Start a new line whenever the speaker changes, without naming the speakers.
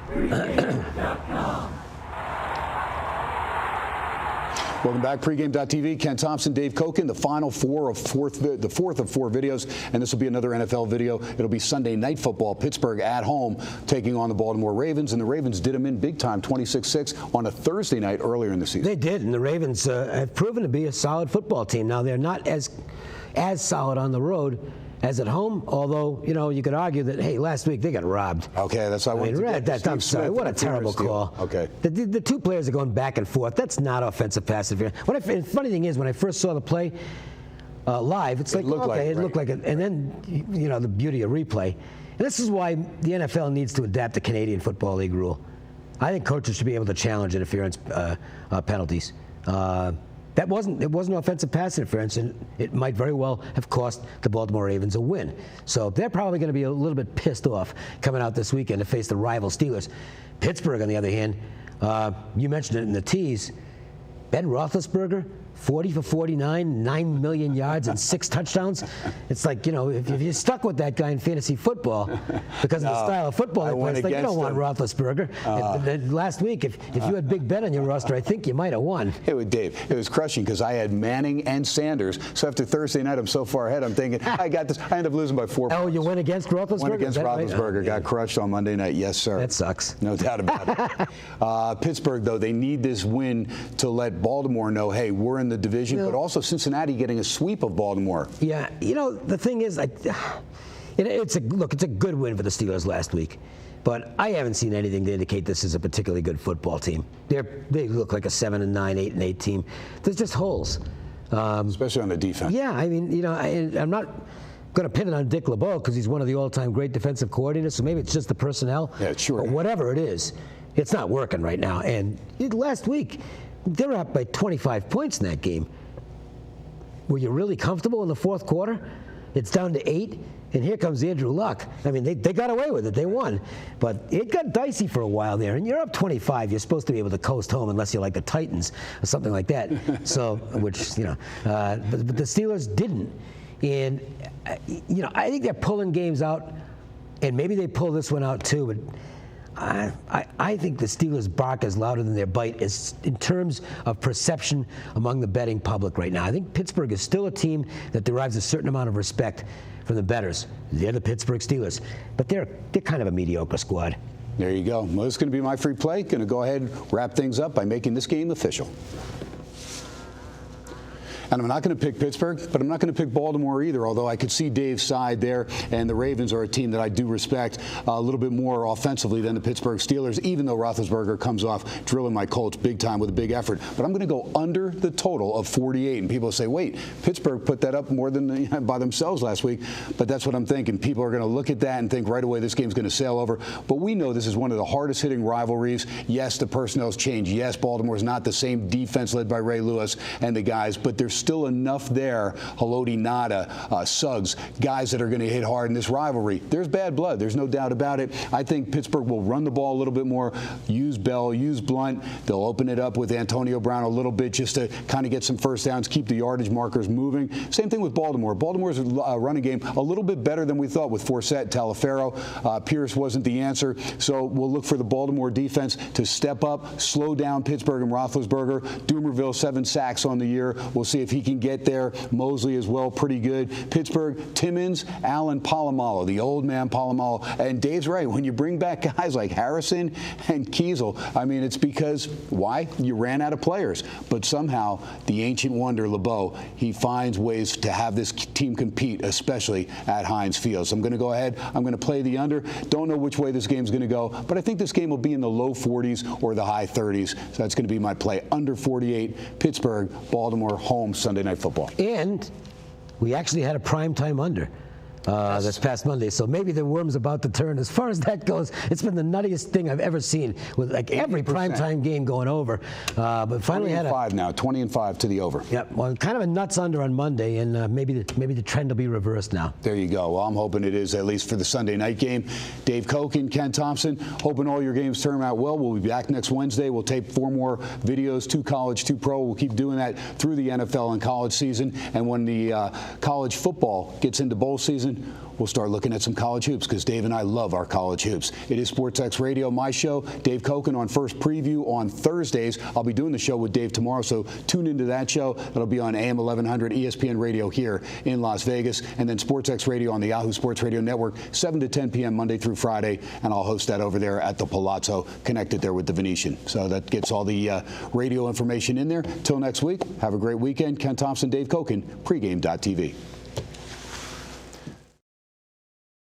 Welcome back, pregame.tv. Ken Thomson, Dave Cokin, the fourth of four videos, and this will be another NFL video. It'll be Sunday Night Football, Pittsburgh at home, taking on the Baltimore Ravens, and the Ravens did them in big time, 26-6 on a Thursday night earlier in the season.
They did, and the Ravens have proven to be a solid football team. Now, they're not as solid on the road as at home, although, you know, you could argue that, hey, last week they got robbed.
Okay, that's what I wanted to get.
I'm sorry, what a terrible call.
Okay.
The two players are going back and forth. That's not offensive pass interference. The funny thing is, when I first saw the play live, it looked like it. And then, you know, the beauty of replay. And this is why the NFL needs to adapt the Canadian Football League rule. I think coaches should be able to challenge interference penalties. It wasn't offensive pass interference, and it might very well have cost the Baltimore Ravens a win. So they're probably going to be a little bit pissed off coming out this weekend to face the rival Steelers. Pittsburgh, on the other hand, you mentioned it in the tease, Ben Roethlisberger, 40 for 49, 9 million yards and 6 touchdowns. It's like, you know, if you're stuck with that guy in fantasy football because of the style of football he plays, like, you don't want Roethlisberger. Last week, if you had Big Ben on your roster, I think you might have won.
Dave, it was crushing because I had Manning and Sanders. So after Thursday night, I'm so far ahead, I'm thinking, I got this. I ended up losing by 4 points.
Oh, you went against Roethlisberger?
Went against Roethlisberger. Right? Got crushed on Monday night. Yes, sir.
That sucks.
No doubt about it. Pittsburgh, though, they need this win to let Baltimore know, hey, we're in the division, but also Cincinnati getting a sweep of Baltimore.
Yeah, you know, the thing is, it's a good win for the Steelers last week, but I haven't seen anything to indicate this is a particularly good football team. They look like a 7-9, 8-8 team. There's just holes,
especially on the defense.
Yeah, I mean, you know, I'm not going to pin it on Dick LeBeau because he's one of the all-time great defensive coordinators. So maybe it's just the personnel.
Yeah, sure.
But whatever it is, it's not working right now. And last week, they were up by 25 points in that game. Were you really comfortable in the fourth quarter? It's down to 8, and here comes Andrew Luck. I mean, they got away with it. They won. But it got dicey for a while there, and you're up 25. You're supposed to be able to coast home unless you're like the Titans or something like that. So, which, you know, but the Steelers didn't. And, you know, I think they're pulling games out, and maybe they pull this one out too, but I think the Steelers' bark is louder than their bite is in terms of perception among the betting public right now. I think Pittsburgh is still a team that derives a certain amount of respect from the bettors. They're the Pittsburgh Steelers, but they're kind of a mediocre squad.
There you go. Well, this is going to be my free play. Going to go ahead and wrap things up by making this game official. And I'm not going to pick Pittsburgh, but I'm not going to pick Baltimore either, although I could see Dave's side there, and the Ravens are a team that I do respect a little bit more offensively than the Pittsburgh Steelers, even though Roethlisberger comes off drilling my Colts big time with a big effort. But I'm going to go under the total of 48. And people say, wait, Pittsburgh put that up more than by themselves last week. But that's what I'm thinking. People are going to look at that and think right away this game's going to sail over. But we know this is one of the hardest hitting rivalries. Yes, the personnel's changed. Yes, Baltimore's not the same defense led by Ray Lewis and the guys, but there's still enough there. Haloti Ngata, Suggs, guys that are going to hit hard in this rivalry. There's bad blood. There's no doubt about it. I think Pittsburgh will run the ball a little bit more, use Bell, use Blunt. They'll open it up with Antonio Brown a little bit just to kind of get some first downs, keep the yardage markers moving. Same thing with Baltimore. Baltimore's running game a little bit better than we thought with Forsett, Talafero. Pierce wasn't the answer. So we'll look for the Baltimore defense to step up, slow down Pittsburgh and Roethlisberger. Doomerville, 7 sacks on the year. We'll see if he can get there. Mosley as well, pretty good. Pittsburgh, Timmons, Allen, Polamalu, the old man Polamalu. And Dave's right. When you bring back guys like Harrison and Kiesel, I mean, it's because, why? You ran out of players. But somehow, the ancient wonder, LeBeau, he finds ways to have this team compete, especially at Heinz Field. So I'm going to go ahead. I'm going to play the under. Don't know which way this game's going to go, but I think this game will be in the low 40s or the high 30s. So that's going to be my play. Under 48, Pittsburgh, Baltimore, home Sunday Night Football.
And we actually had a primetime under this past Monday, so maybe the worm's about to turn. As far as that goes, it's been the nuttiest thing I've ever seen with like every primetime game going over. But finally had
20-5 to the over.
Yep, well, kind of a nuts under on Monday, and maybe the trend will be reversed now.
There you go. Well, I'm hoping it is, at least for the Sunday night game. Dave Cokin, Ken Thomson, hoping all your games turn out well. We'll be back next Wednesday. We'll tape 4 more videos, 2 college, 2 pro. We'll keep doing that through the NFL and college season. And when the college football gets into bowl season, season, we'll start looking at some college hoops because Dave and I love our college hoops. It is SportsX Radio, my show. Dave Cokin on First Preview on Thursdays. I'll be doing the show with Dave tomorrow, so tune into that show. That'll be on AM 1100 ESPN Radio here in Las Vegas, and then SportsX Radio on the Yahoo Sports Radio Network, 7 to 10 p.m. Monday through Friday, and I'll host that over there at the Palazzo, connected there with the Venetian. So that gets all the radio information in there. Till next week, have a great weekend. Ken Thomson, Dave Cokin, pregame.tv.